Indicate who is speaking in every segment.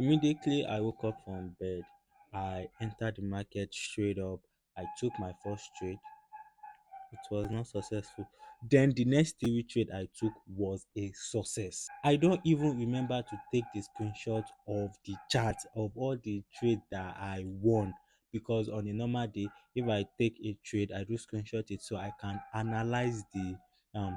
Speaker 1: Immediately I woke up from bed, I entered the market straight up. I took my first trade. It was not successful. Then the next theory trade I took was a success. I don't even remember to take the screenshot of the chart of all the trade that I won, because on a normal day, if I take a trade, I do screenshot it so I can analyze the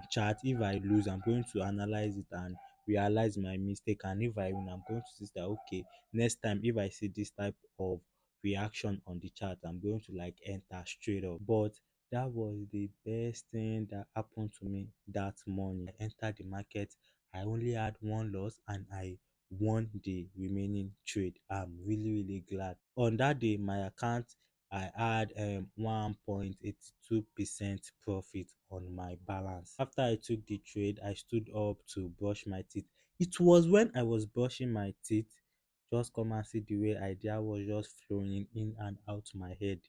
Speaker 1: chart. If I lose, I'm going to analyze it and realize my mistake. And if I win, I'm going to see that okay, next time if I see this type of reaction on the chart, I'm going to like enter straight up. But that was the best thing that happened to me that morning. I entered the market. I only had one loss and I won the remaining trade. I'm really, really glad. On that day, my account, I had 1.82% profit on my balance. After I took the trade, I stood up to brush my teeth. It was when I was brushing my teeth, just come and see the way idea was just flowing in and out my head.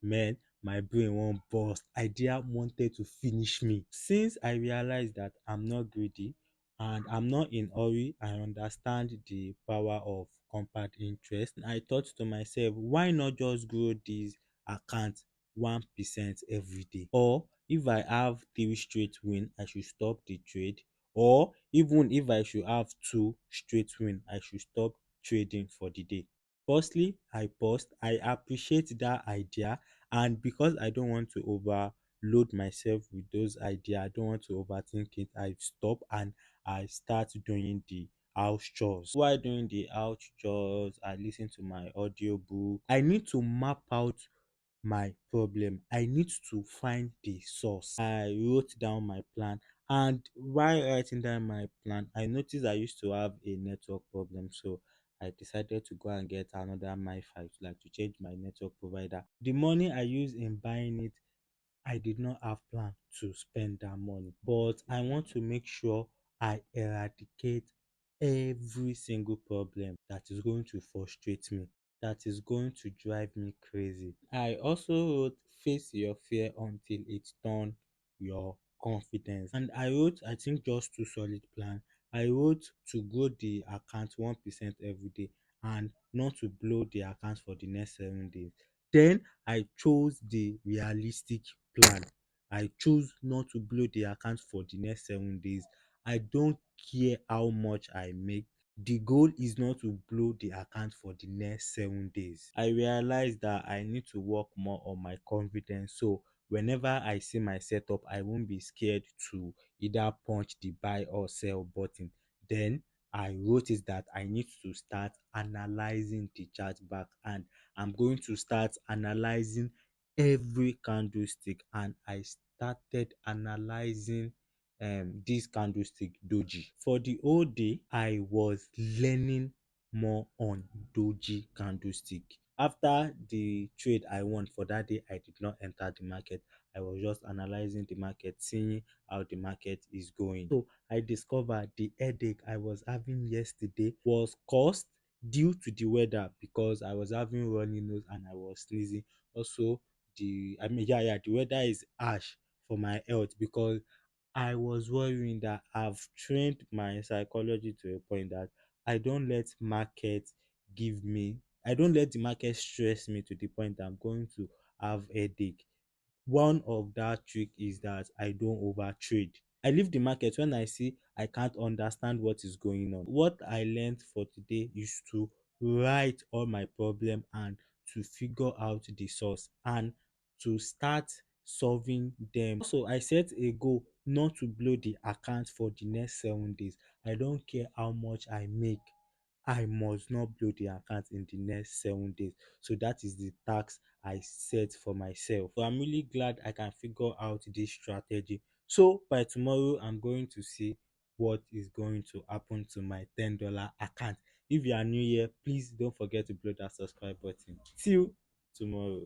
Speaker 1: Man, my brain wan burst. Idea wanted to finish me. Since I realized that I'm not greedy and I'm not in hurry, I understand the power of compound interest. I thought to myself, why not just grow this account 1% every day? Or if I have three straight win, I should stop the trade. Or even if I should have two straight win, I should stop trading for the day. Firstly, I paused. I appreciate that idea, and because I don't want to overload myself with those ideas, I don't want to overthink it, I stop and I start doing the house chores. While doing the house chores, I listen to my audio book. I need to map out my problem. I need to find the source. I wrote down my plan, and while writing down my plan, I noticed I used to have a network problem. So I decided to go and get another Mi-Fi, like to change my network provider. The money I used in buying it, I did not have plan to spend that money, but I want to make sure I eradicate every single problem that is going to frustrate me, that is going to drive me crazy. I also wrote face your fear until it turn your confidence. And I wrote, I think, just two solid plan. I wrote to grow the account 1% every day and not to blow the account for the next 7 days. Then I chose the realistic plan. I chose not to blow the account for the next 7 days. I don't care how much I make. The goal is not to blow the account for the next 7 days. I realized that I need to work more on my confidence. So whenever I see my setup, I won't be scared to either punch the buy or sell button. Then I noticed that I need to start analyzing the chart back, and I'm going to start analyzing every candlestick. And I started analyzing this candlestick doji. For the whole day, I was learning more on doji candlestick. After the trade I won for that day, I did not enter the market. I was just analyzing the market, seeing how the market is going. So I discovered the headache I was having yesterday was caused due to the weather, because I was having runny nose and I was sneezing. Also, the weather is harsh for my health, because I was worrying that I've trained my psychology to a point that I don't let market give me I don't let the market stress me to the point that I'm going to have headache. One of that trick is that I don't over trade. I leave the market when I see I can't understand what is going on. What I learned for today is to write all my problem and to figure out the source and to start solving them. Also, I set a goal not to blow the account for the next 7 days. I don't care how much I make. I must not blow the account in the next 7 days. So that is the task I set for myself. So I'm really glad I can figure out this strategy. So by tomorrow, I'm going to see what is going to happen to my $10 account. If you are new here, please don't forget to blow that subscribe button. See you tomorrow.